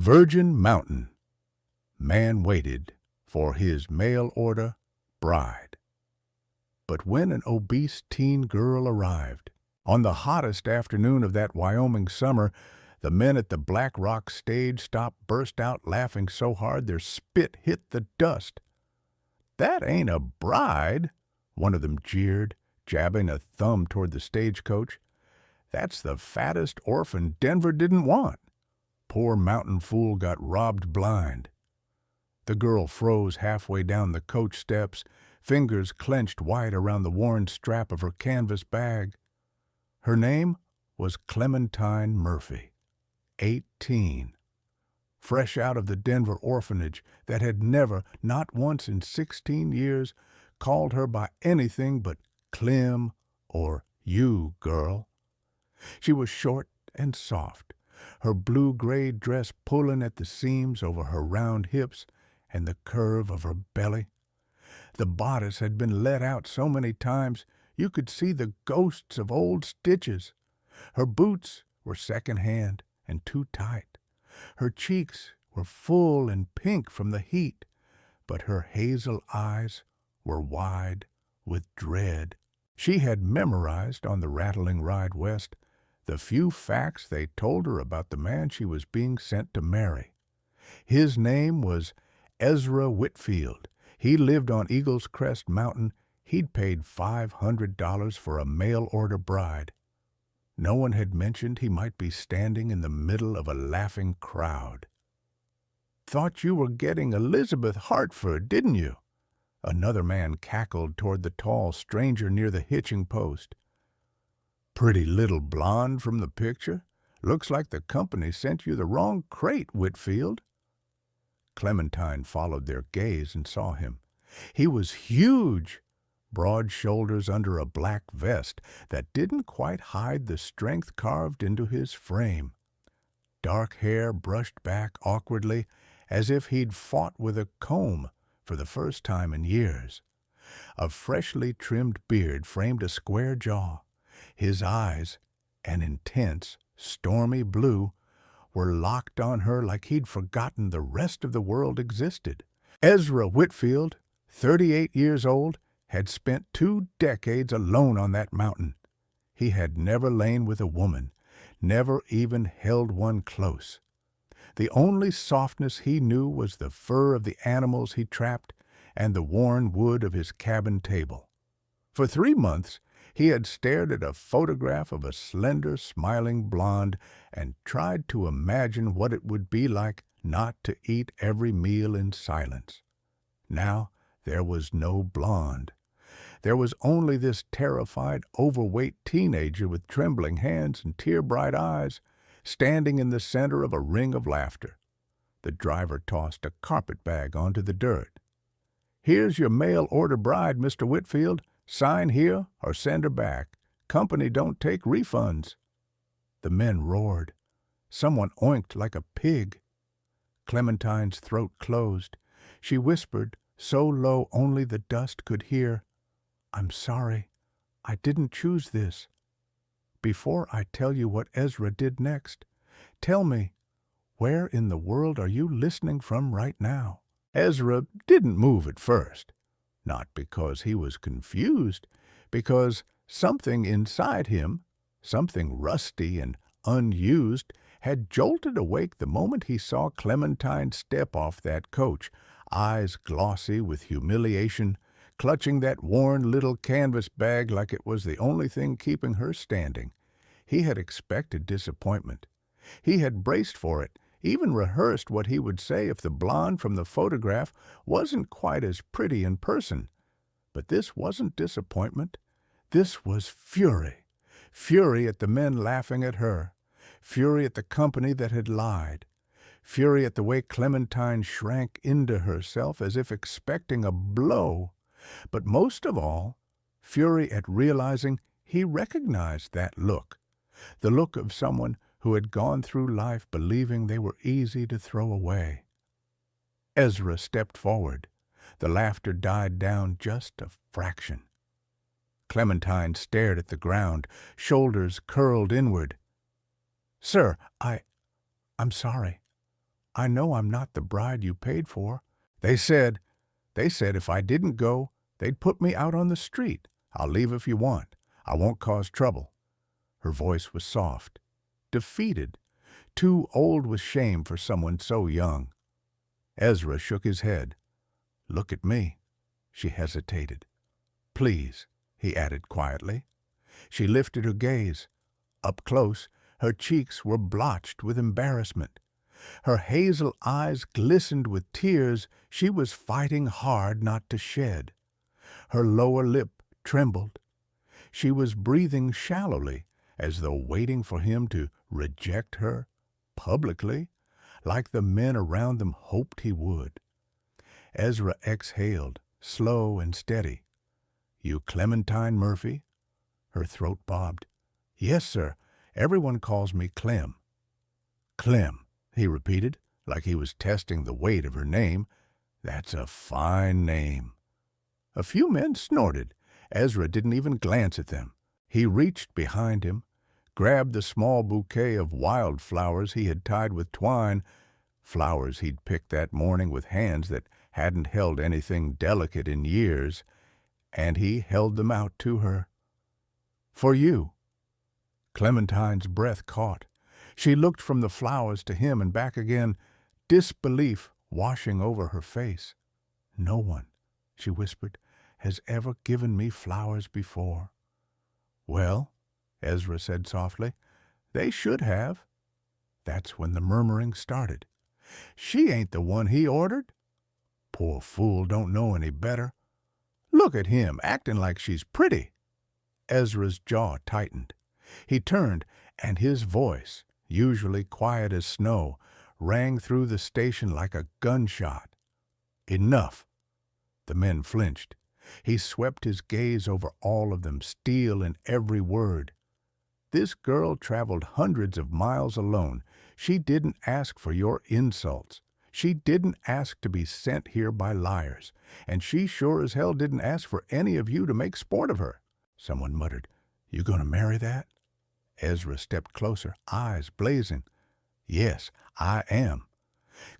Virgin Mountain. Man waited for his mail-order bride. But when an obese teen girl arrived, on the hottest afternoon of that Wyoming summer, the men at the Black Rock stage stop burst out laughing so hard their spit hit the dust. "That ain't a bride," one of them jeered, jabbing a thumb toward the stagecoach. "That's the fattest orphan Denver didn't want. Poor mountain fool got robbed blind." The girl froze halfway down the coach steps, fingers clenched wide around the worn strap of her canvas bag. Her name was Clementine Murphy, 18. Fresh out of the Denver orphanage that had never, not once in 16 years, called her by anything but Clem or you, girl. She was short and soft, her blue-gray dress pulling at the seams over her round hips and the curve of her belly. The bodice had been let out so many times you could see the ghosts of old stitches. Her boots were second-hand and too tight. Her cheeks were full and pink from the heat, but her hazel eyes were wide with dread. She had memorized on the rattling ride west the few facts they told her about the man she was being sent to marry. His name was Ezra Whitfield. He lived on Eagle's Crest Mountain. He'd paid $500 for a mail-order bride. No one had mentioned he might be standing in the middle of a laughing crowd. "Thought you were getting Elizabeth Hartford, didn't you?" Another man cackled toward the tall stranger near the hitching post. "Pretty little blonde from the picture. Looks like the company sent you the wrong crate, Whitfield." Clementine followed their gaze and saw him. He was huge, broad shoulders under a black vest that didn't quite hide the strength carved into his frame. Dark hair brushed back awkwardly, as if he'd fought with a comb for the first time in years. A freshly trimmed beard framed a square jaw. His eyes, an intense, stormy blue, were locked on her like he'd forgotten the rest of the world existed. Ezra Whitfield, 38 years old, had spent 2 decades alone on that mountain. He had never lain with a woman, never even held one close. The only softness he knew was the fur of the animals he trapped and the worn wood of his cabin table. For 3 months, he had stared at a photograph of a slender, smiling blonde and tried to imagine what it would be like not to eat every meal in silence. Now there was no blonde. There was only this terrified, overweight teenager with trembling hands and tear-bright eyes, standing in the center of a ring of laughter. The driver tossed a carpet bag onto the dirt. "Here's your mail-order bride, Mr. Whitfield. Sign here or send her back. Company don't take refunds." The men roared. Someone oinked like a pig. Clementine's throat closed. She whispered, so low only the dust could hear, "I'm sorry. I didn't choose this. Before I tell you what Ezra did next, tell me, where in the world are you listening from right now?" Ezra didn't move at first. Not because he was confused, because something inside him, something rusty and unused, had jolted awake the moment he saw Clementine step off that coach, eyes glossy with humiliation, clutching that worn little canvas bag like it was the only thing keeping her standing. He had expected disappointment. He had braced for it, even rehearsed what he would say if the blonde from the photograph wasn't quite as pretty in person. But this wasn't disappointment. This was fury. Fury at the men laughing at her. Fury at the company that had lied. Fury at the way Clementine shrank into herself as if expecting a blow. But most of all, fury at realizing he recognized that look. The look of someone who had gone through life believing they were easy to throw away. Ezra stepped forward. The laughter died down just a fraction. Clementine stared at the ground, shoulders curled inward. "Sir, I'm sorry. I know I'm not the bride you paid for. They said, they said if I didn't go, they'd put me out on the street. I'll leave if you want. I won't cause trouble." Her voice was soft, defeated, too old with shame for someone so young. Ezra shook his head. "Look at me." She hesitated. "Please," he added quietly. She lifted her gaze. Up close, her cheeks were blotched with embarrassment. Her hazel eyes glistened with tears she was fighting hard not to shed. Her lower lip trembled. She was breathing shallowly, as though waiting for him to reject her publicly, like the men around them hoped he would. Ezra exhaled, slow and steady. "You Clementine Murphy?" Her throat bobbed. "Yes, sir. Everyone calls me Clem." "Clem," he repeated, like he was testing the weight of her name. "That's a fine name." A few men snorted. Ezra didn't even glance at them. He reached behind him, grabbed the small bouquet of wildflowers he had tied with twine, flowers he'd picked that morning with hands that hadn't held anything delicate in years, and he held them out to her. "For you." Clementine's breath caught. She looked from the flowers to him and back again, disbelief washing over her face. "No one," she whispered, "has ever given me flowers before." "Well," Ezra said softly, "they should have." That's when the murmuring started. "She ain't the one he ordered." "Poor fool don't know any better." "Look at him, acting like she's pretty." Ezra's jaw tightened. He turned, and his voice, usually quiet as snow, rang through the station like a gunshot. "Enough." The men flinched. He swept his gaze over all of them, steel in every word. "This girl traveled hundreds of miles alone. She didn't ask for your insults. She didn't ask to be sent here by liars. And she sure as hell didn't ask for any of you to make sport of her." Someone muttered, "You gonna marry that?" Ezra stepped closer, eyes blazing. "Yes, I am."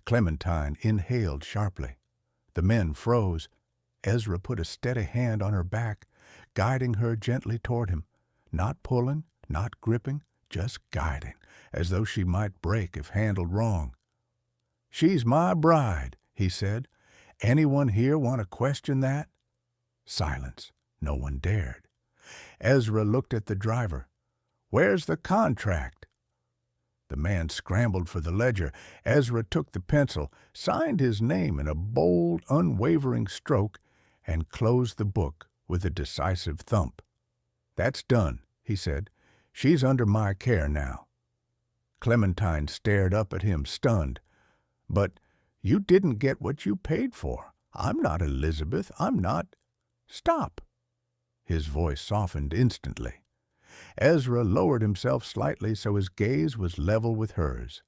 Clementine inhaled sharply. The men froze. Ezra put a steady hand on her back, guiding her gently toward him, not pulling, not gripping, just guiding, as though she might break if handled wrong. "She's my bride," he said. "Anyone here want to question that?" Silence. No one dared. Ezra looked at the driver. "Where's the contract?" The man scrambled for the ledger. Ezra took the pencil, signed his name in a bold, unwavering stroke, and closed the book with a decisive thump. "That's done," he said. "She's under my care now." Clementine stared up at him, stunned. "But you didn't get what you paid for. I'm not Elizabeth. I'm not—" "Stop!" His voice softened instantly. Ezra lowered himself slightly so his gaze was level with hers.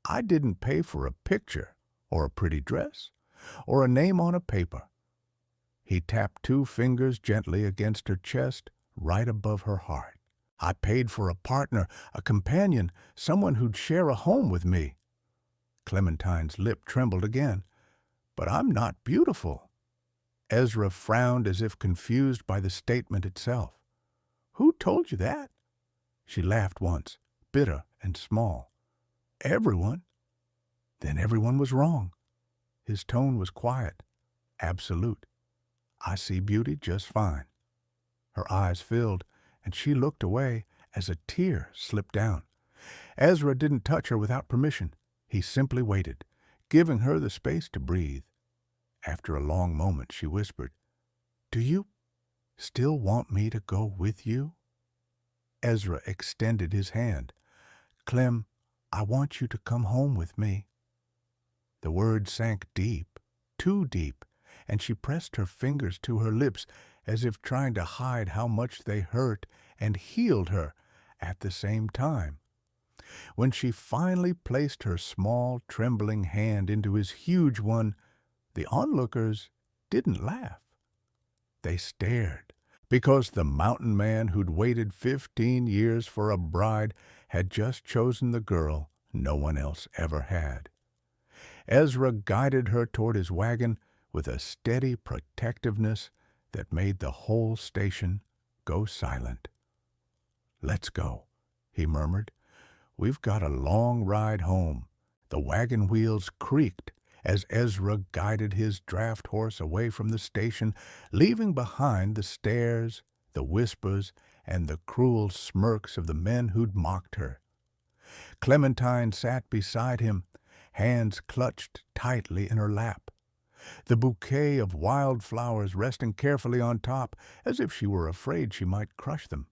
"I didn't pay for a picture, or a pretty dress, or a name on a paper." He tapped two fingers gently against her chest, right above her heart. "I paid for a partner, a companion, someone who'd share a home with me." Clementine's lip trembled again. "But I'm not beautiful." Ezra frowned as if confused by the statement itself. "Who told you that?" She laughed once, bitter and small. "Everyone." Then everyone was wrong. His tone was quiet, absolute. "I see beauty just fine." Her eyes filled, and she looked away as a tear slipped down. Ezra didn't touch her without permission. He simply waited, giving her the space to breathe. After a long moment, she whispered, "Do you still want me to go with you?" Ezra extended his hand. "Clem, I want you to come home with me." The words sank deep, too deep, and she pressed her fingers to her lips as if trying to hide how much they hurt and healed her at the same time. When she finally placed her small, trembling hand into his huge one, the onlookers didn't laugh. They stared, because the mountain man who'd waited 15 years for a bride had just chosen the girl no one else ever had. Ezra guided her toward his wagon with a steady protectiveness that made the whole station go silent. "Let's go," he murmured. "We've got a long ride home." The wagon wheels creaked as Ezra guided his draft horse away from the station, leaving behind the stares, the whispers, and the cruel smirks of the men who'd mocked her. Clementine sat beside him, hands clutched tightly in her lap, the bouquet of wildflowers resting carefully on top, as if she were afraid she might crush them.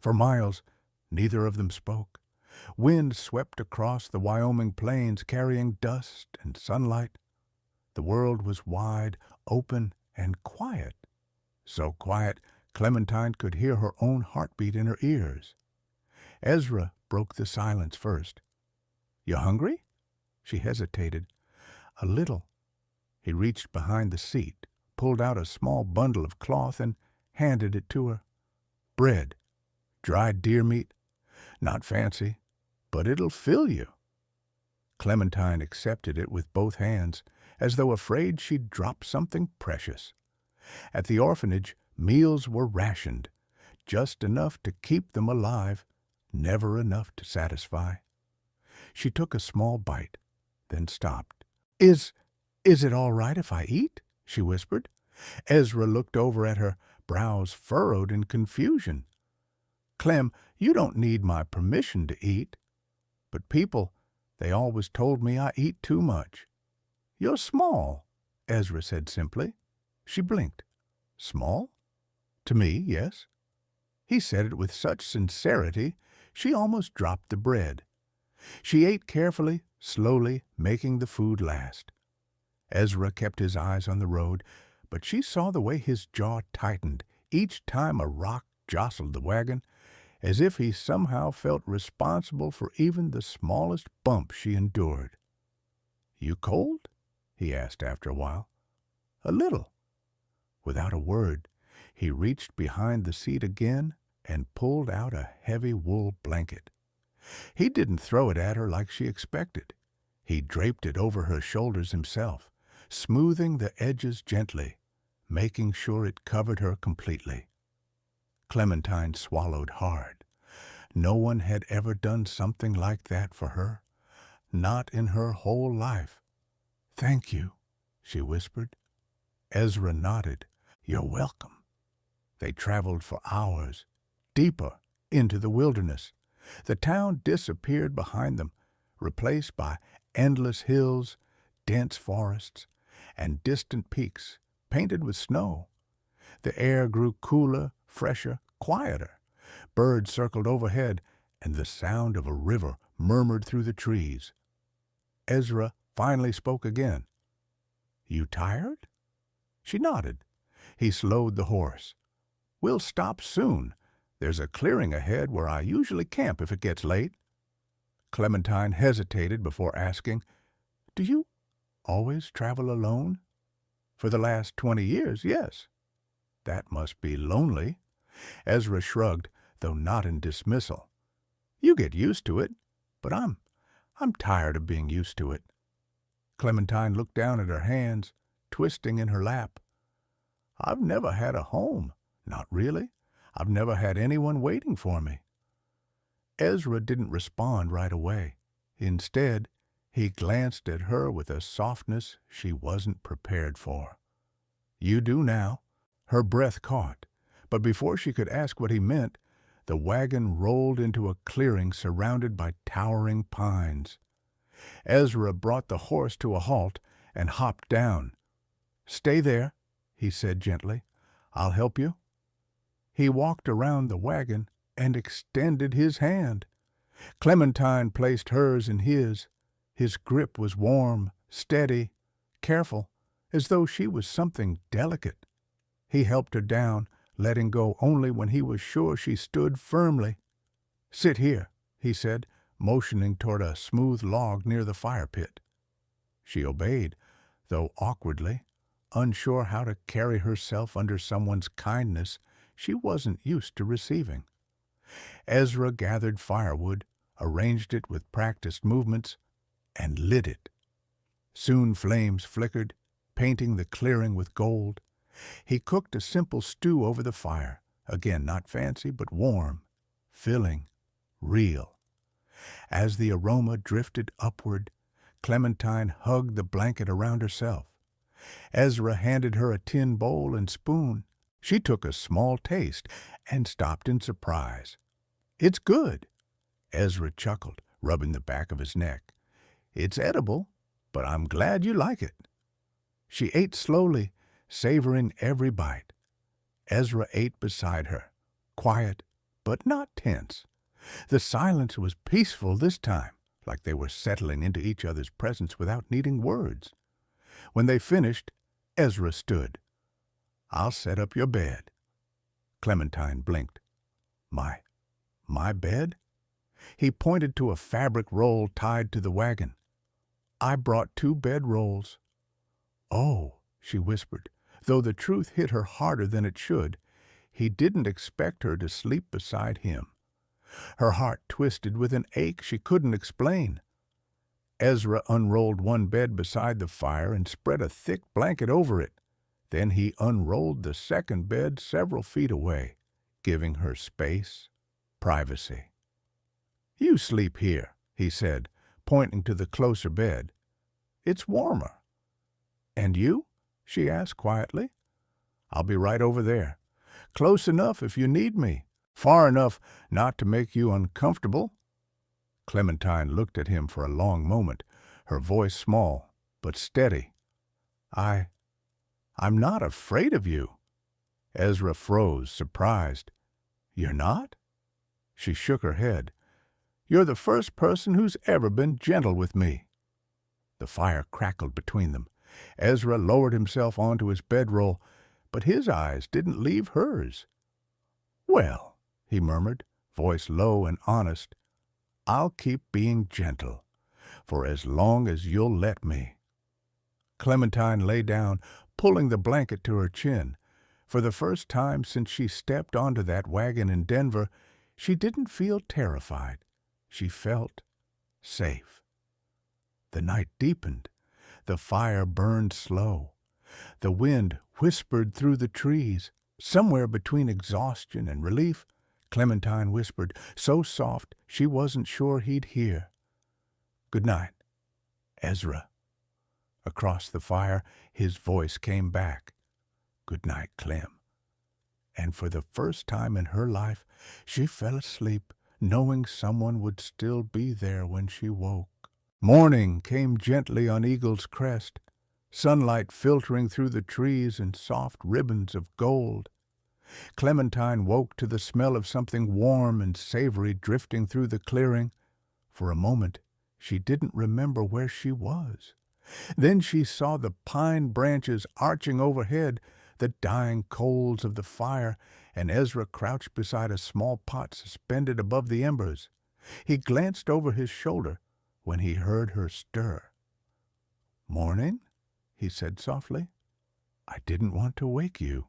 For miles, neither of them spoke. Wind swept across the Wyoming plains, carrying dust and sunlight. The world was wide, open, and quiet. So quiet, Clementine could hear her own heartbeat in her ears. Ezra broke the silence first. "You hungry?" She hesitated. "A little." He reached behind the seat, pulled out a small bundle of cloth, and handed it to her. "Bread. Dried deer meat. Not fancy, but it'll fill you." Clementine accepted it with both hands, as though afraid she'd drop something precious. At the orphanage, meals were rationed, just enough to keep them alive, never enough to satisfy. She took a small bite, then stopped. Is it all right if I eat?" she whispered. Ezra looked over at her, brows furrowed in confusion. "Clem, you don't need my permission to eat. But people, they always told me I eat too much." "You're small," Ezra said simply. She blinked. "Small? To me, yes." He said it with such sincerity, she almost dropped the bread. She ate carefully, slowly, making the food last. Ezra kept his eyes on the road, but she saw the way his jaw tightened each time a rock jostled the wagon, as if he somehow felt responsible for even the smallest bump she endured. "You cold?" he asked after a while. "A little." Without a word, he reached behind the seat again and pulled out a heavy wool blanket. He didn't throw it at her like she expected. He draped it over her shoulders himself, smoothing the edges gently, making sure it covered her completely. Clementine swallowed hard. No one had ever done something like that for her, not in her whole life. "Thank you," she whispered. Ezra nodded. "You're welcome." They traveled for hours, deeper into the wilderness. The town disappeared behind them, replaced by endless hills, dense forests, and distant peaks painted with snow. The air grew cooler, fresher, quieter. Birds circled overhead, and the sound of a river murmured through the trees. Ezra finally spoke again. "You tired?" She nodded. He slowed the horse. "We'll stop soon. There's a clearing ahead where I usually camp if it gets late." Clementine hesitated before asking, "Do you always travel alone?" "For the last 20 years, yes." "That must be lonely." Ezra shrugged, though not in dismissal. "You get used to it, but I'm tired of being used to it." Clementine looked down at her hands, twisting in her lap. "I've never had a home. Not really. I've never had anyone waiting for me." Ezra didn't respond right away. Instead, he glanced at her with a softness she wasn't prepared for. "You do now." Her breath caught, but before she could ask what he meant, the wagon rolled into a clearing surrounded by towering pines. Ezra brought the horse to a halt and hopped down. "Stay there," he said gently. "I'll help you." He walked around the wagon and extended his hand. Clementine placed hers in his. His grip was warm, steady, careful, as though she was something delicate. He helped her down, letting go only when he was sure she stood firmly. "Sit here," he said, motioning toward a smooth log near the fire pit. She obeyed, though awkwardly, unsure how to carry herself under someone's kindness she wasn't used to receiving. Ezra gathered firewood, arranged it with practiced movements, and lit it. Soon flames flickered, painting the clearing with gold. He cooked a simple stew over the fire, again not fancy but warm, filling, real. As the aroma drifted upward, Clementine hugged the blanket around herself. Ezra handed her a tin bowl and spoon. She took a small taste and stopped in surprise. "It's good," Ezra chuckled, rubbing the back of his neck. "It's edible, but I'm glad you like it." She ate slowly, savoring every bite. Ezra ate beside her, quiet but not tense. The silence was peaceful this time, like they were settling into each other's presence without needing words. When they finished, Ezra stood. "I'll set up your bed." Clementine blinked. My bed?" He pointed to a fabric roll tied to the wagon. "I brought 2 bedrolls." "Oh," she whispered, though the truth hit her harder than it should. He didn't expect her to sleep beside him. Her heart twisted with an ache she couldn't explain. Ezra unrolled one bed beside the fire and spread a thick blanket over it. Then he unrolled the second bed several feet away, giving her space, privacy. "You sleep here," he said, pointing to the closer bed. "It's warmer." "And you?" she asked quietly. "I'll be right over there. Close enough if you need me. Far enough not to make you uncomfortable." Clementine looked at him for a long moment, her voice small but steady. I'm not afraid of you." Ezra froze, surprised. "You're not?" She shook her head. "You're the first person who's ever been gentle with me." The fire crackled between them. Ezra lowered himself onto his bedroll, but his eyes didn't leave hers. "Well," he murmured, voice low and honest, "I'll keep being gentle, for as long as you'll let me." Clementine lay down, pulling the blanket to her chin. For the first time since she stepped onto that wagon in Denver, she didn't feel terrified. She felt safe. The night deepened. The fire burned slow. The wind whispered through the trees. Somewhere between exhaustion and relief, Clementine whispered, so soft she wasn't sure he'd hear. "Good night, Ezra." Across the fire, his voice came back. "Good night, Clem." And for the first time in her life, she fell asleep, knowing someone would still be there when she woke. Morning came gently on Eagle's crest, sunlight filtering through the trees in soft ribbons of gold. Clementine woke to the smell of something warm and savory drifting through the clearing. For a moment, she didn't remember where she was. Then she saw the pine branches arching overhead, the dying coals of the fire, and Ezra crouched beside a small pot suspended above the embers. He glanced over his shoulder when he heard her stir. "Morning," he said softly. "I didn't want to wake you."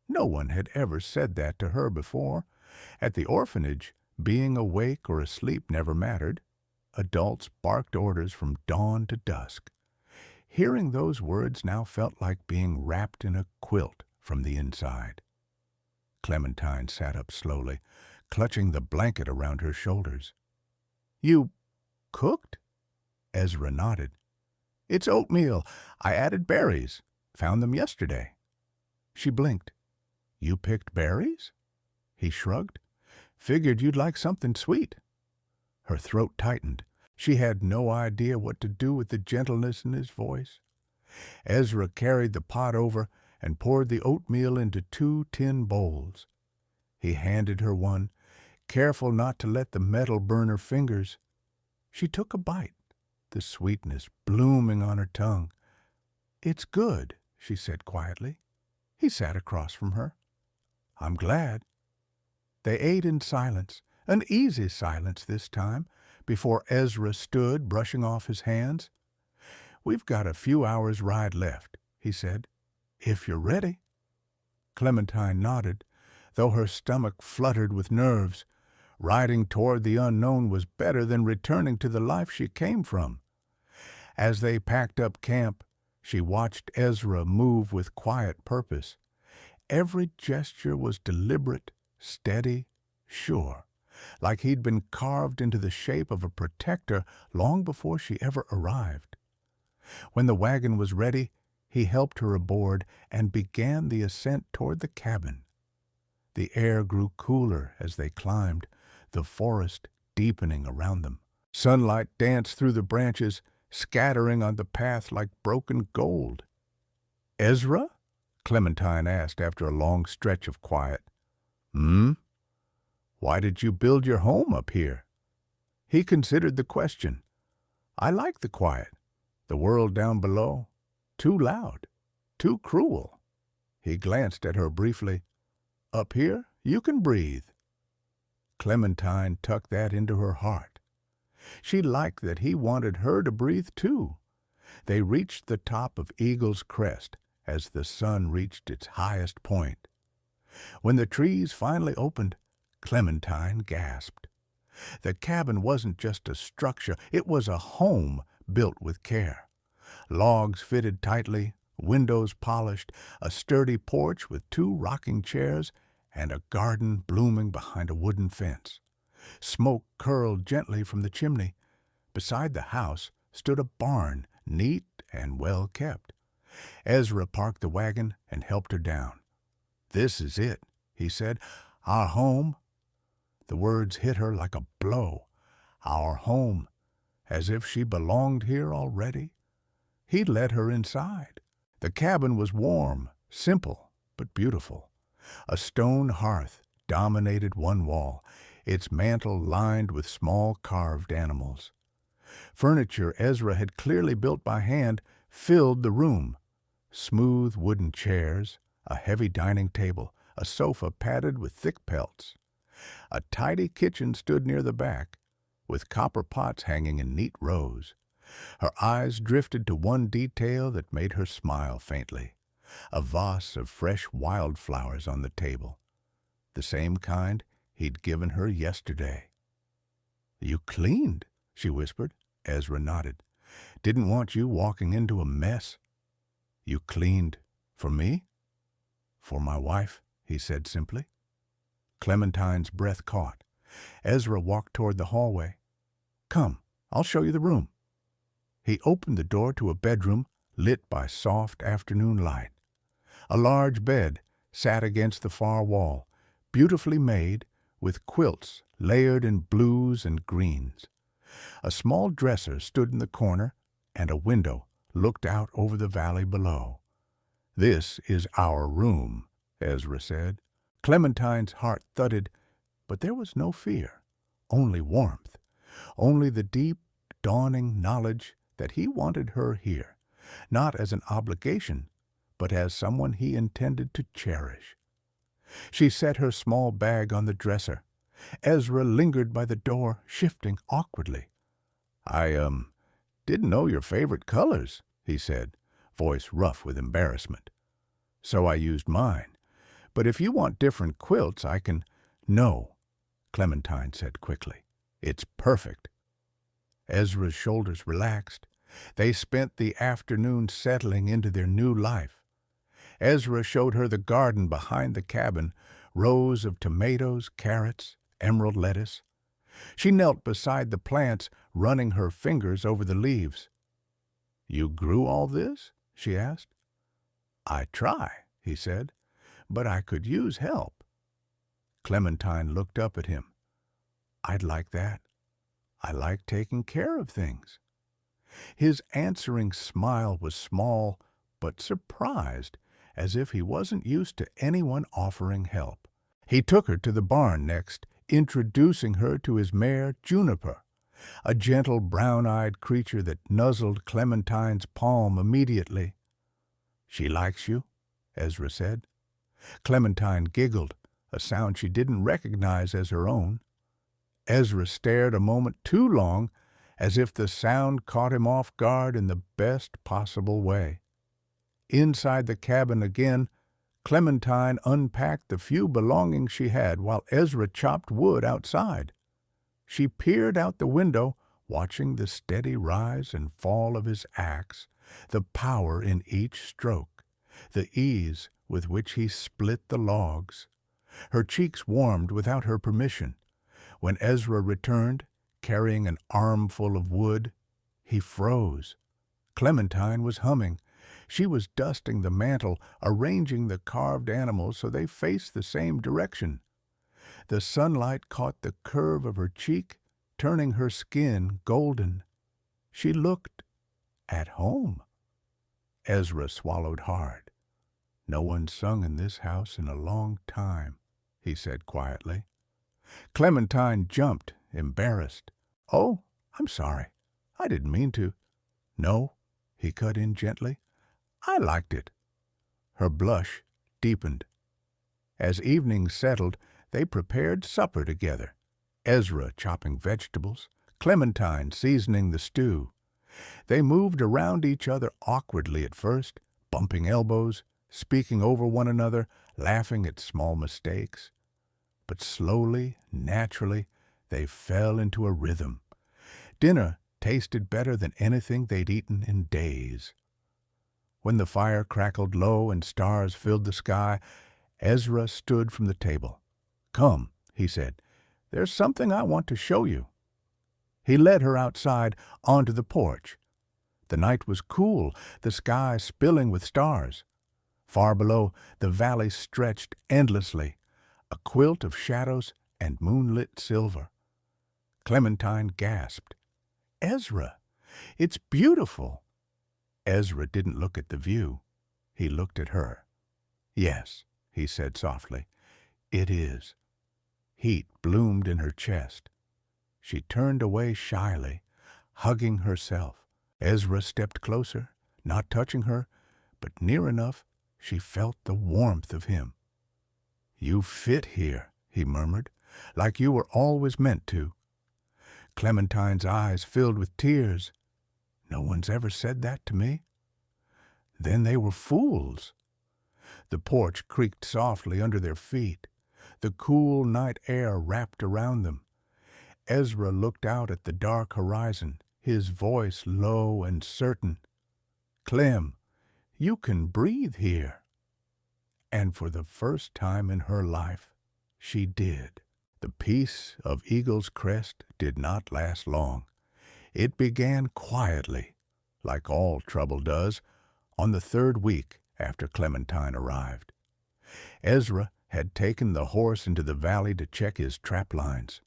No one had ever said that to her before. At the orphanage, being awake or asleep never mattered. Adults barked orders from dawn to dusk. Hearing those words now felt like being wrapped in a quilt from the inside. Clementine sat up slowly, clutching the blanket around her shoulders. "You cooked?" Ezra nodded. "It's oatmeal. I added berries. Found them yesterday." She blinked. "You picked berries?" He shrugged. "Figured you'd like something sweet." Her throat tightened. She had no idea what to do with the gentleness in his voice. Ezra carried the pot over and poured the oatmeal into 2 tin bowls. He handed her one, careful not to let the metal burn her fingers. She took a bite, the sweetness blooming on her tongue. "It's good," she said quietly. He sat across from her. "I'm glad." They ate in silence, an easy silence this time, before Ezra stood, brushing off his hands. "We've got a few hours' ride left," he said. "If you're ready." Clementine nodded, though her stomach fluttered with nerves. Riding toward the unknown was better than returning to the life she came from. As they packed up camp, she watched Ezra move with quiet purpose. Every gesture was deliberate, steady, sure, like he'd been carved into the shape of a protector long before she ever arrived. When the wagon was ready, he helped her aboard and began the ascent toward the cabin. The air grew cooler as they climbed, the forest deepening around them. Sunlight danced through the branches, scattering on the path like broken gold. "Ezra?" Clementine asked after a long stretch of quiet. "Hmm? Why did you build your home up here?" He considered the question. "I like the quiet. The world down below, too loud, too cruel." He glanced at her briefly. "Up here, you can breathe." Clementine tucked that into her heart. She liked that he wanted her to breathe too. They reached the top of Eagle's Crest as the sun reached its highest point. When the trees finally opened, Clementine gasped. The cabin wasn't just a structure, it was a home built with care. Logs fitted tightly, windows polished, a sturdy porch with 2 rocking chairs, and a garden blooming behind a wooden fence. Smoke curled gently from the chimney. Beside the house stood a barn, neat and well kept. Ezra parked the wagon and helped her down. "This is it," he said. "Our home." The words hit her like a blow. Our home, as if she belonged here already. He led her inside. The cabin was warm, simple, but beautiful. A stone hearth dominated one wall, its mantel lined with small carved animals. Furniture Ezra had clearly built by hand filled the room. Smooth wooden chairs, a heavy dining table, a sofa padded with thick pelts. A tidy kitchen stood near the back, with copper pots hanging in neat rows. Her eyes drifted to one detail that made her smile faintly. A vase of fresh wildflowers on the table. The same kind he'd given her yesterday. "You cleaned," she whispered. Ezra nodded. "Didn't want you walking into a mess." "You cleaned for me?" "For my wife," he said simply. Clementine's breath caught. Ezra walked toward the hallway. "Come, I'll show you the room." He opened the door to a bedroom lit by soft afternoon light. A large bed sat against the far wall, beautifully made, with quilts layered in blues and greens. A small dresser stood in the corner, and a window looked out over the valley below. "This is our room," Ezra said. Clementine's heart thudded, but there was no fear, only warmth, only the deep, dawning knowledge that he wanted her here, not as an obligation, but as someone he intended to cherish. She set her small bag on the dresser. Ezra lingered by the door, shifting awkwardly. "I didn't know your favorite colors," he said, voice rough with embarrassment. "So I used mine. But if you want different quilts, I can—" "No," Clementine said quickly. "It's perfect." Ezra's shoulders relaxed. They spent the afternoon settling into their new life. Ezra showed her the garden behind the cabin, rows of tomatoes, carrots, emerald lettuce. She knelt beside the plants, running her fingers over the leaves. "You grew all this?" she asked. "I try," he said, "but I could use help." Clementine looked up at him. "I'd like that. I like taking care of things." His answering smile was small, but surprised, as if he wasn't used to anyone offering help. He took her to the barn next, introducing her to his mare, Juniper, a gentle brown-eyed creature that nuzzled Clementine's palm immediately. "She likes you," Ezra said. Clementine giggled, a sound she didn't recognize as her own. Ezra stared a moment too long, as if the sound caught him off guard in the best possible way. Inside the cabin again, Clementine unpacked the few belongings she had while Ezra chopped wood outside. She peered out the window, watching the steady rise and fall of his axe, the power in each stroke, the ease with which he split the logs. Her cheeks warmed without her permission. When Ezra returned, carrying an armful of wood, he froze. Clementine was humming. She was dusting the mantel, arranging the carved animals so they faced the same direction. The sunlight caught the curve of her cheek, turning her skin golden. She looked at home. Ezra swallowed hard. "No one sung in this house in a long time," he said quietly. Clementine jumped, embarrassed. "Oh, I'm sorry. I didn't mean to." "No," he cut in gently. "I liked it." Her blush deepened. As evening settled, they prepared supper together. Ezra chopping vegetables, Clementine seasoning the stew. They moved around each other awkwardly at first, bumping elbows, speaking over one another, laughing at small mistakes. But slowly, naturally, they fell into a rhythm. Dinner tasted better than anything they'd eaten in days. When the fire crackled low and stars filled the sky, Ezra stood from the table. "Come," he said, "there's something I want to show you." He led her outside onto the porch. The night was cool, the sky spilling with stars. Far below, the valley stretched endlessly, a quilt of shadows and moonlit silver. Clementine gasped, "Ezra, it's beautiful." Ezra didn't look at the view. He looked at her. "Yes," he said softly, "it is." Heat bloomed in her chest. She turned away shyly, hugging herself. Ezra stepped closer, not touching her, but near enough she felt the warmth of him. "You fit here," he murmured, "like you were always meant to." Clementine's eyes filled with tears. "No one's ever said that to me." Then they were fools. The porch creaked softly under their feet. The cool night air wrapped around them. Ezra looked out at the dark horizon, his voice low and certain. "Clem, you can breathe here." And for the first time in her life, she did. The peace of Eagle's Crest did not last long. It began quietly, like all trouble does, on the third week after Clementine arrived. Ezra had taken the horse into the valley to check his trap lines.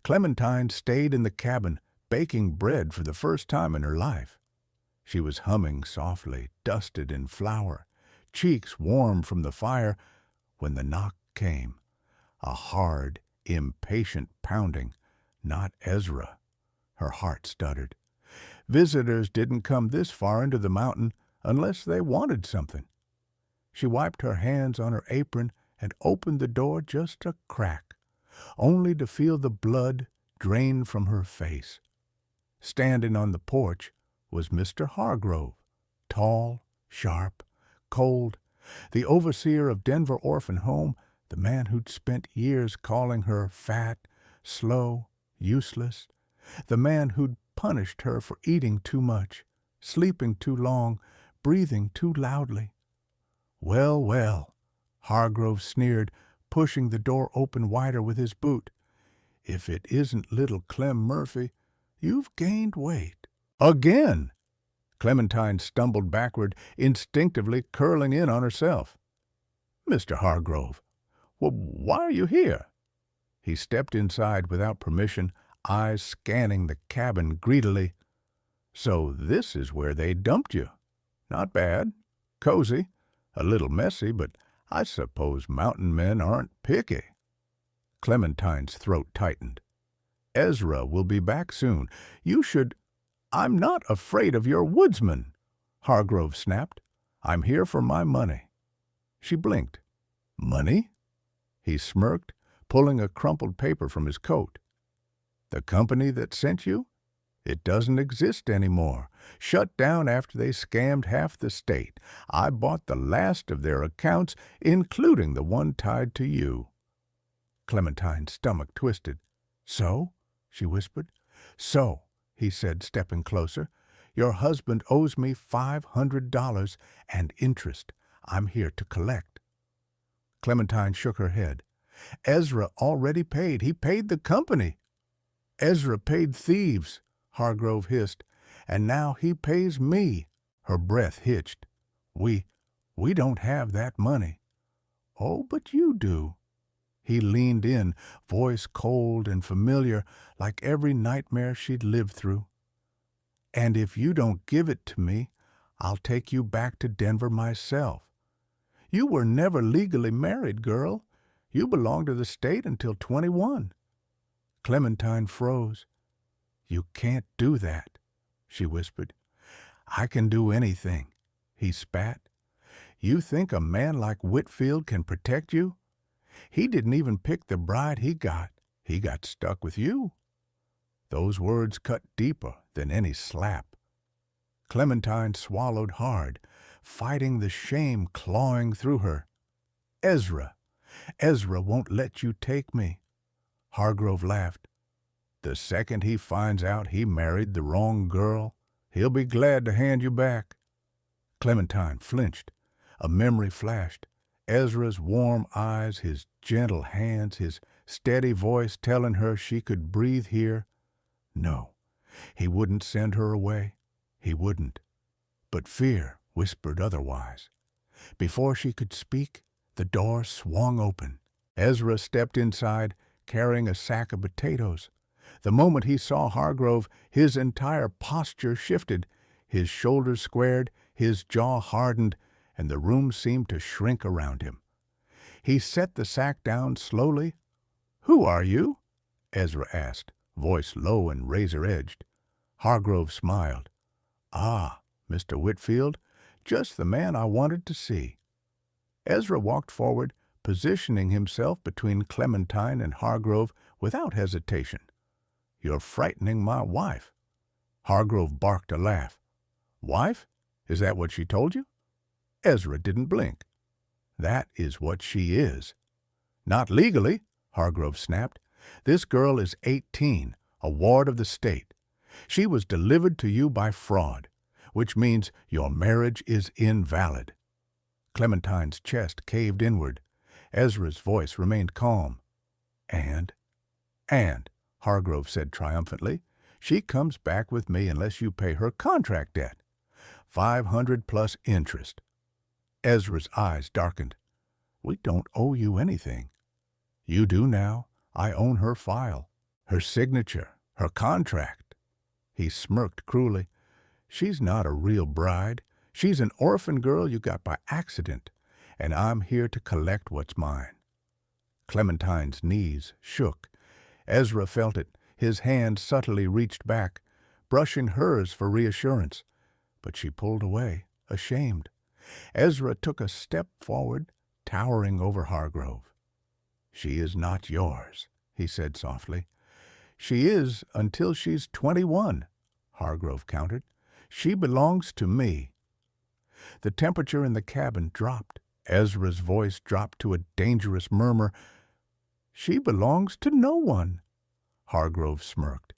Clementine stayed in the cabin, baking bread for the first time in her life. She was humming softly, dusted in flour, cheeks warm from the fire, when the knock came. A hard, impatient pounding, not Ezra. Her heart stuttered. Visitors didn't come this far into the mountain unless they wanted something. She wiped her hands on her apron and opened the door just a crack, only to feel the blood drain from her face. Standing on the porch was Mr. Hargrove, tall, sharp, cold, the overseer of Denver Orphan Home, the man who'd spent years calling her fat, slow, useless, the man who'd punished her for eating too much, sleeping too long, breathing too loudly. "Well, well," Hargrove sneered, pushing the door open wider with his boot. "If it isn't little Clem Murphy, you've gained weight." "Again!" Clementine stumbled backward, instinctively curling in on herself. "Mr. Hargrove, why are you here?" He stepped inside without permission, eyes scanning the cabin greedily. "So this is where they dumped you. Not bad. Cozy. A little messy, but I suppose mountain men aren't picky." Clementine's throat tightened. "Ezra will be back soon. You should—" "I'm not afraid of your woodsman," Hargrove snapped. "I'm here for my money." She blinked. "Money?" He smirked, pulling a crumpled paper from his coat. "The company that sent you? It doesn't exist anymore. Shut down after they scammed half the state. I bought the last of their accounts, including the one tied to you." Clementine's stomach twisted. "So?" she whispered. "So, he said, stepping closer. "Your husband owes me $500 and interest. I'm here to collect." Clementine shook her head. "Ezra already paid. He paid the company." "Ezra paid thieves," Hargrove hissed, "and now he pays me." Her breath hitched. We don't have that money." "Oh, but you do." He leaned in, voice cold and familiar, like every nightmare she'd lived through. "And if you don't give it to me, I'll take you back to Denver myself. You were never legally married, girl. You belonged to the state until 21. Clementine froze. "You can't do that," she whispered. "I can do anything," he spat. "You think a man like Whitfield can protect you? He didn't even pick the bride he got. He got stuck with you." Those words cut deeper than any slap. Clementine swallowed hard, fighting the shame clawing through her. "Ezra won't let you take me." Hargrove laughed. "The second he finds out he married the wrong girl, he'll be glad to hand you back." Clementine flinched. A memory flashed. Ezra's warm eyes, his gentle hands, his steady voice telling her she could breathe here. No, he wouldn't send her away. He wouldn't. But fear whispered otherwise. Before she could speak, the door swung open. Ezra stepped inside, carrying a sack of potatoes. The moment he saw Hargrove, his entire posture shifted. His shoulders squared, his jaw hardened, and the room seemed to shrink around him. He set the sack down slowly. "Who are you?" Ezra asked, voice low and razor-edged. Hargrove smiled. "Ah, Mr. Whitfield, just the man I wanted to see." Ezra walked forward, positioning himself between Clementine and Hargrove without hesitation. "You're frightening my wife." Hargrove barked a laugh. "Wife? Is that what she told you?" Ezra didn't blink. "That is what she is." "Not legally," Hargrove snapped. "This girl is 18, a ward of the state. She was delivered to you by fraud, which means your marriage is invalid." Clementine's chest caved inward. Ezra's voice remained calm. And, Hargrove said triumphantly, "she comes back with me unless you pay her contract debt. 500 plus interest." Ezra's eyes darkened. "We don't owe you anything." "You do now. I own her file, her signature, her contract." He smirked cruelly. "She's not a real bride. She's an orphan girl you got by accident, and I'm here to collect what's mine." Clementine's knees shook. Ezra felt it. His hand subtly reached back, brushing hers for reassurance. But she pulled away, ashamed. Ezra took a step forward, towering over Hargrove. "She is not yours," he said softly. "She is until she's 21, Hargrove countered. "She belongs to me." The temperature in the cabin dropped. Ezra's voice dropped to a dangerous murmur. "She belongs to no one." Hargrove smirked.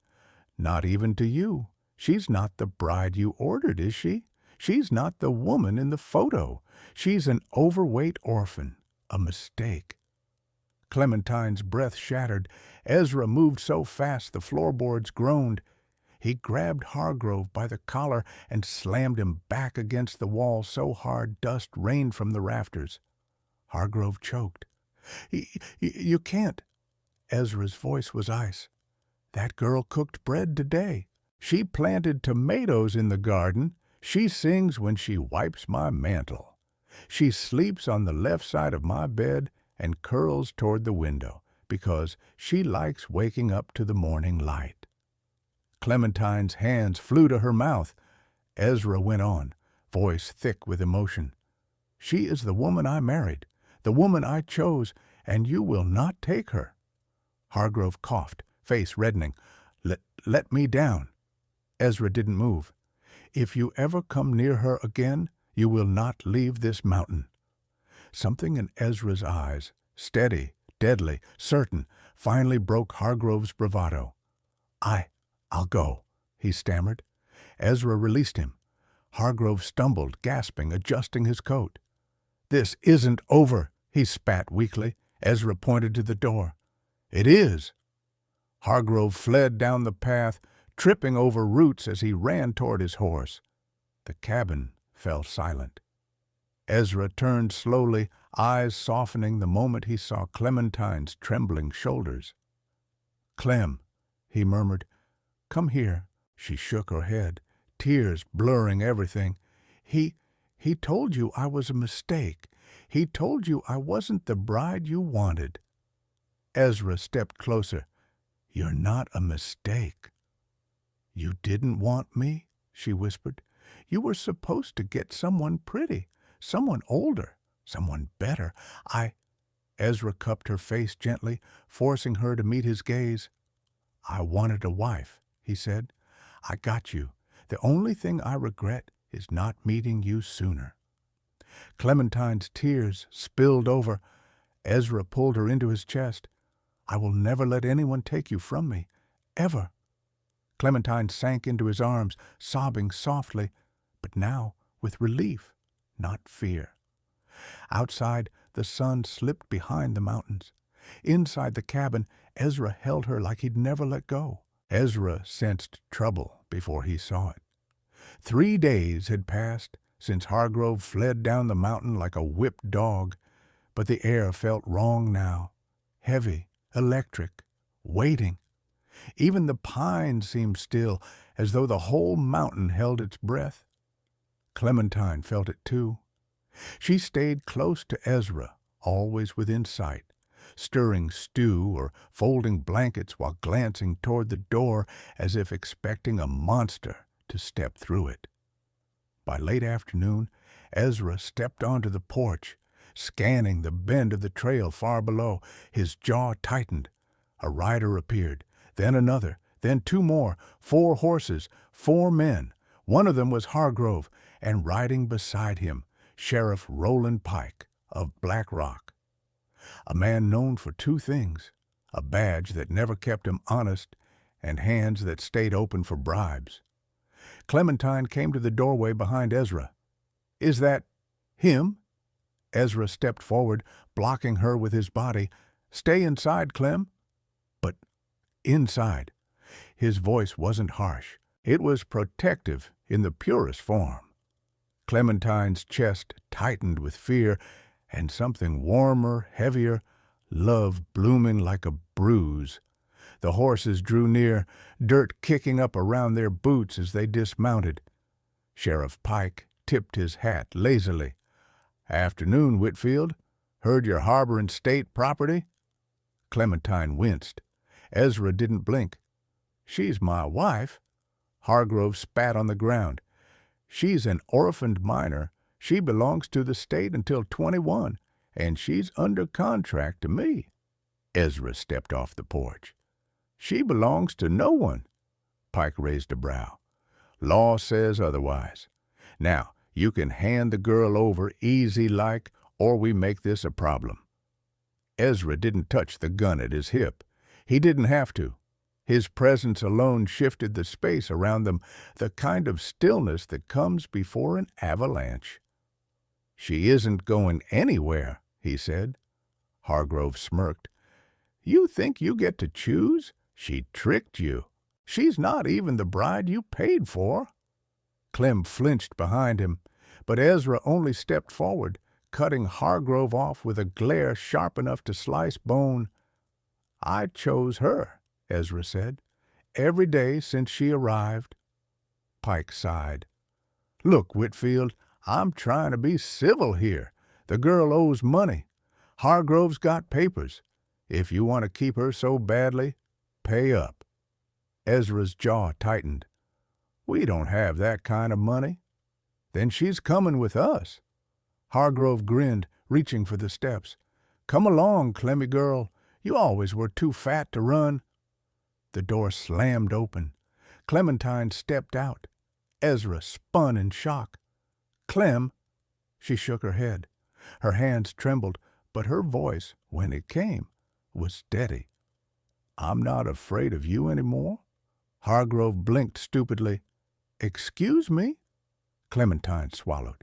"Not even to you. She's not the bride you ordered, is she? She's not the woman in the photo. She's an overweight orphan. A mistake." Clementine's breath shattered. Ezra moved so fast the floorboards groaned. He grabbed Hargrove by the collar and slammed him back against the wall so hard dust rained from the rafters. Hargrove choked. You can't." Ezra's voice was ice. "That girl cooked bread today. She planted tomatoes in the garden. She sings when she wipes my mantle. She sleeps on the left side of my bed and curls toward the window because she likes waking up to the morning light." Clementine's hands flew to her mouth. Ezra went on, voice thick with emotion. "She is the woman I married, the woman I chose, and you will not take her." Hargrove coughed, face reddening. Let me down." Ezra didn't move. "If you ever come near her again, you will not leave this mountain." Something in Ezra's eyes, steady, deadly, certain, finally broke Hargrove's bravado. I'll go," he stammered. Ezra released him. Hargrove stumbled, gasping, adjusting his coat. "This isn't over," he spat weakly. Ezra pointed to the door. "It is." Hargrove fled down the path, tripping over roots as he ran toward his horse. The cabin fell silent. Ezra turned slowly, eyes softening the moment he saw Clementine's trembling shoulders. "Clem," he murmured, "come here." She shook her head, tears blurring everything. He told you I was a mistake. He told you I wasn't the bride you wanted." Ezra stepped closer. "You're not a mistake." "You didn't want me?" she whispered. "You were supposed to get someone pretty, someone older, someone better. Ezra cupped her face gently, forcing her to meet his gaze. "I wanted a wife," he said. "I got you. The only thing I regret is not meeting you sooner." Clementine's tears spilled over. Ezra pulled her into his chest. "I will never let anyone take you from me. Ever." Clementine sank into his arms, sobbing softly, but now with relief, not fear. Outside, the sun slipped behind the mountains. Inside the cabin, Ezra held her like he'd never let go. Ezra sensed trouble before he saw it. 3 days had passed since Hargrove fled down the mountain like a whipped dog, but the air felt wrong now, heavy, electric, waiting. Even the pines seemed still, as though the whole mountain held its breath. Clementine felt it too. She stayed close to Ezra, always within sight, stirring stew or folding blankets while glancing toward the door as if expecting a monster to step through it. By late afternoon, Ezra stepped onto the porch, scanning the bend of the trail far below. His jaw tightened. A rider appeared, then another, then 2 more, 4 horses, 4 men. One of them was Hargrove, and riding beside him, Sheriff Roland Pike of Black Rock. A man known for 2 things, a badge that never kept him honest and hands that stayed open for bribes. Clementine came to the doorway behind Ezra. "Is that him?" Ezra stepped forward, blocking her with his body. "Stay inside, Clem." But inside. His voice wasn't harsh. It was protective in the purest form. Clementine's chest tightened with fear, and something warmer, heavier, love blooming like a bruise. The horses drew near, dirt kicking up around their boots as they dismounted. Sheriff Pike tipped his hat lazily. "Afternoon, Whitfield. Heard you're harboring state property?" Clementine winced. Ezra didn't blink. "She's my wife." Hargrove spat on the ground. "She's an orphaned minor. She belongs to the state until 21, and she's under contract to me." Ezra stepped off the porch. "She belongs to no one." Pike raised a brow. "Law says otherwise. Now, you can hand the girl over easy like, or we make this a problem." Ezra didn't touch the gun at his hip. He didn't have to. His presence alone shifted the space around them, the kind of stillness that comes before an avalanche. "She isn't going anywhere," he said. Hargrove smirked. "You think you get to choose? She tricked you. She's not even the bride you paid for." Clem flinched behind him, but Ezra only stepped forward, cutting Hargrove off with a glare sharp enough to slice bone. "I chose her," Ezra said, "every day since she arrived." Pike sighed. "Look, Whitfield, I'm trying to be civil here. The girl owes money. Hargrove's got papers. If you want to keep her so badly, pay up." Ezra's jaw tightened. "We don't have that kind of money." "Then she's coming with us." Hargrove grinned, reaching for the steps. "Come along, Clemmy girl. You always were too fat to run." The door slammed open. Clementine stepped out. Ezra spun in shock. "Clem!" She shook her head. Her hands trembled, but her voice, when it came, was steady. "I'm not afraid of you any more. Hargrove blinked stupidly. "Excuse me?" Clementine swallowed.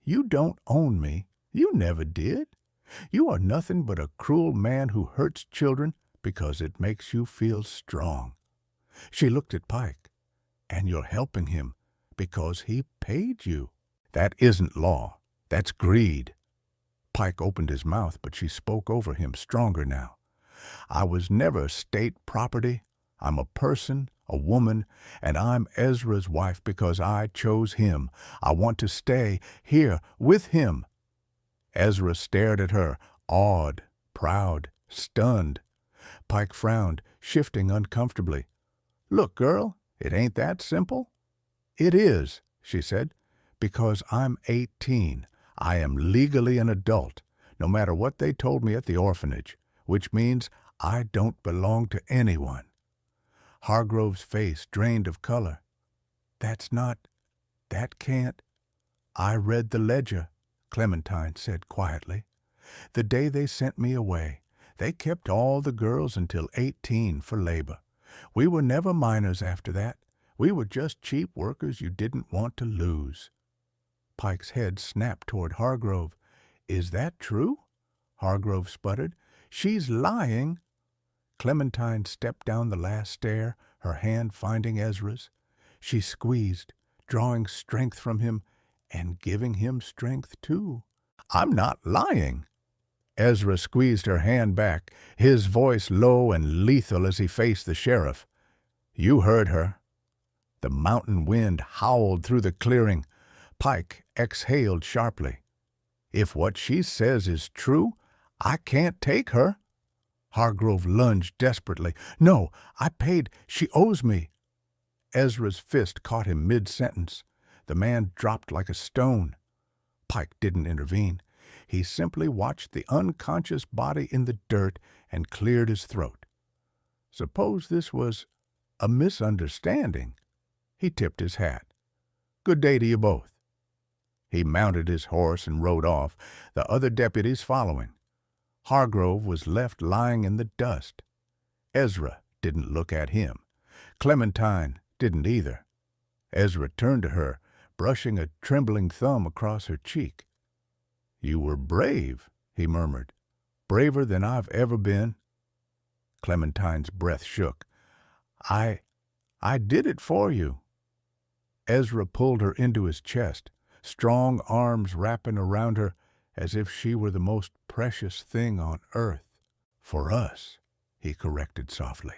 "You don't own me. You never did. You are nothing but a cruel man who hurts children because it makes you feel strong." She looked at Pike. "And you're helping him because he paid you." "That isn't law. That's greed." Pike opened his mouth, but she spoke over him, stronger now. "I was never state property. I'm a person, a woman, and I'm Ezra's wife because I chose him. I want to stay here with him." Ezra stared at her, awed, proud, stunned. Pike frowned, shifting uncomfortably. "Look, girl, it ain't that simple." "It is," she said, "because I'm 18. I am legally an adult, no matter what they told me at the orphanage, which means I don't belong to anyone." Hargrove's face drained of color. That can't." "I read the ledger," Clementine said quietly. "The day they sent me away, they kept all the girls until 18 for labor. We were never minors after that. We were just cheap workers you didn't want to lose." Pike's head snapped toward Hargrove. "Is that true?" Hargrove sputtered. "She's lying." Clementine stepped down the last stair, her hand finding Ezra's. She squeezed, drawing strength from him and giving him strength too. "I'm not lying." Ezra squeezed her hand back, his voice low and lethal as he faced the sheriff. "You heard her." The mountain wind howled through the clearing. Pike exhaled sharply. "If what she says is true, I can't take her." Hargrove lunged desperately. "No, I paid. She owes me." Ezra's fist caught him mid-sentence. The man dropped like a stone. Pike didn't intervene. He simply watched the unconscious body in the dirt and cleared his throat. Suppose this was a misunderstanding. He tipped his hat. "Good day to you both." He mounted his horse and rode off, the other deputies following. Hargrove was left lying in the dust. Ezra didn't look at him. Clementine didn't either. Ezra turned to her, brushing a trembling thumb across her cheek. "You were brave," he murmured. "Braver than I've ever been." Clementine's breath shook. I did it for you." Ezra pulled her into his chest, strong arms wrapping around her as if she were the most precious thing on earth. "For us," he corrected softly.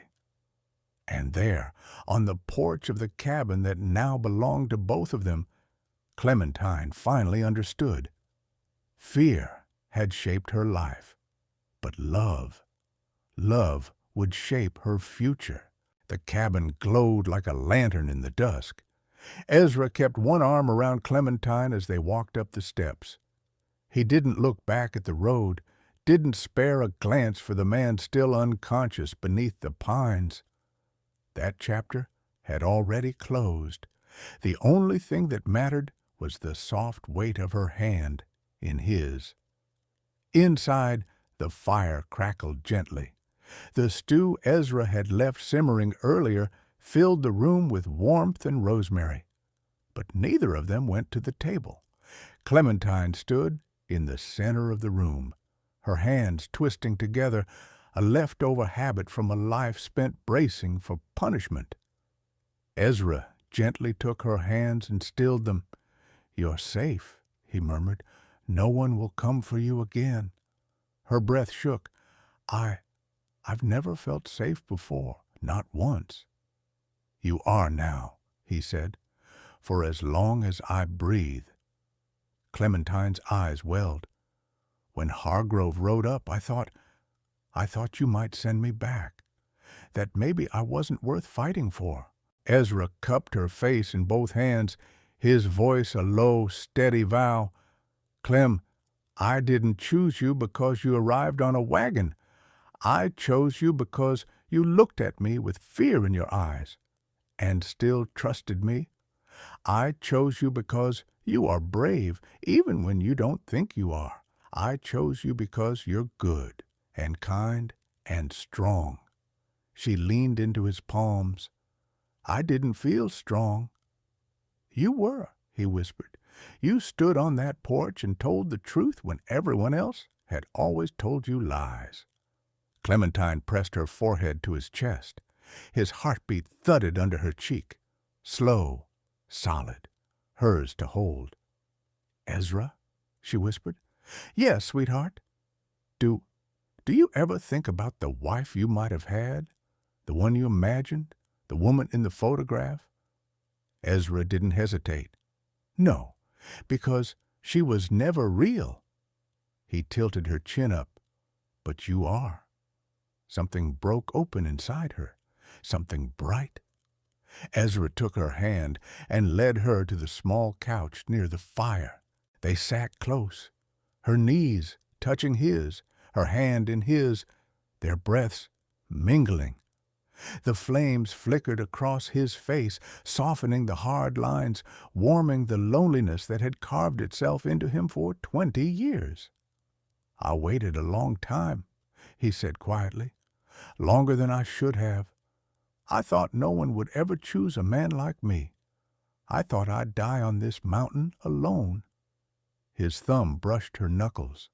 And there, on the porch of the cabin that now belonged to both of them, Clementine finally understood. Fear had shaped her life, but love would shape her future. The cabin glowed like a lantern in the dusk. Ezra kept one arm around Clementine as they walked up the steps. He didn't look back at the road, didn't spare a glance for the man still unconscious beneath the pines. That chapter had already closed. The only thing that mattered was the soft weight of her hand in his. Inside, the fire crackled gently. The stew Ezra had left simmering earlier filled the room with warmth and rosemary. But neither of them went to the table. Clementine stood in the center of the room, her hands twisting together, a leftover habit from a life spent bracing for punishment. Ezra gently took her hands and stilled them. "You're safe," he murmured. "No one will come for you again." Her breath shook. I've never felt safe before, not once." "You are now," he said, "for as long as I breathe." Clementine's eyes welled. "When Hargrove rode up, I thought you might send me back, that maybe I wasn't worth fighting for." Ezra cupped her face in both hands, his voice a low, steady vow. "Clem, I didn't choose you because you arrived on a wagon. I chose you because you looked at me with fear in your eyes and still trusted me. I chose you because you are brave, even when you don't think you are. I chose you because you're good and kind and strong." She leaned into his palms. I didn't feel strong." "You were," he whispered. "You stood on that porch and told the truth when everyone else had always told you lies." Clementine pressed her forehead to his chest. His heartbeat thudded under her cheek, slow, solid, hers to hold. "Ezra?" she whispered. "Yes, sweetheart. Do you ever think about the wife you might have had? The one you imagined? The woman in the photograph?" Ezra didn't hesitate. "No, because she was never real." He tilted her chin up. "But you are." Something broke open inside her, something bright. Ezra took her hand and led her to the small couch near the fire. They sat close, her knees touching his, her hand in his, their breaths mingling. The flames flickered across his face, softening the hard lines, warming the loneliness that had carved itself into him for 20 years. "I waited a long time," he said quietly, "longer than I should have. I thought no one would ever choose a man like me. I thought I'd die on this mountain alone." His thumb brushed her knuckles.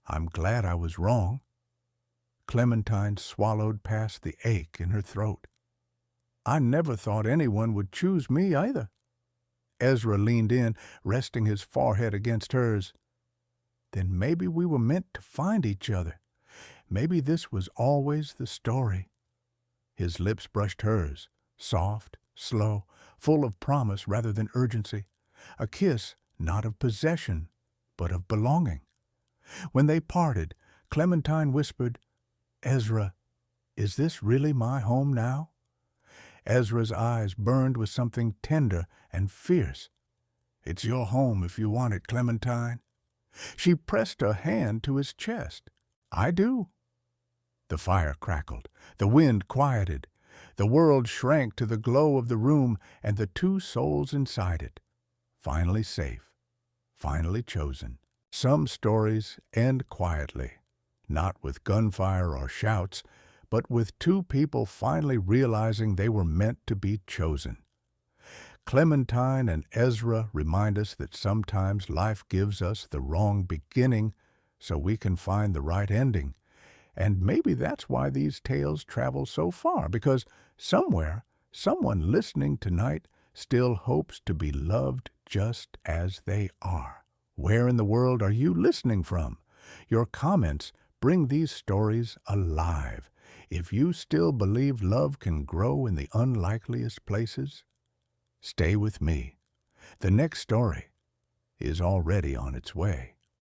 "I'm glad I was wrong." Clementine swallowed past the ache in her throat. "I never thought anyone would choose me either." Ezra leaned in, resting his forehead against hers. "Then maybe we were meant to find each other. Maybe this was always the story." His lips brushed hers, soft, slow, full of promise rather than urgency. A kiss not of possession, but of belonging. When they parted, Clementine whispered, "Ezra, is this really my home now?" Ezra's eyes burned with something tender and fierce. "It's your home if you want it, Clementine." She pressed her hand to his chest. "I do." The fire crackled. The wind quieted. The world shrank to the glow of the room and the two souls inside it. Finally safe. Finally chosen. Some stories end quietly, not with gunfire or shouts, but with two people finally realizing they were meant to be chosen. Clementine and Ezra remind us that sometimes life gives us the wrong beginning so we can find the right ending. And maybe that's why these tales travel so far, because somewhere, someone listening tonight still hopes to be loved just as they are. Where in the world are you listening from? Your comments bring these stories alive. If you still believe love can grow in the unlikeliest places, stay with me. The next story is already on its way.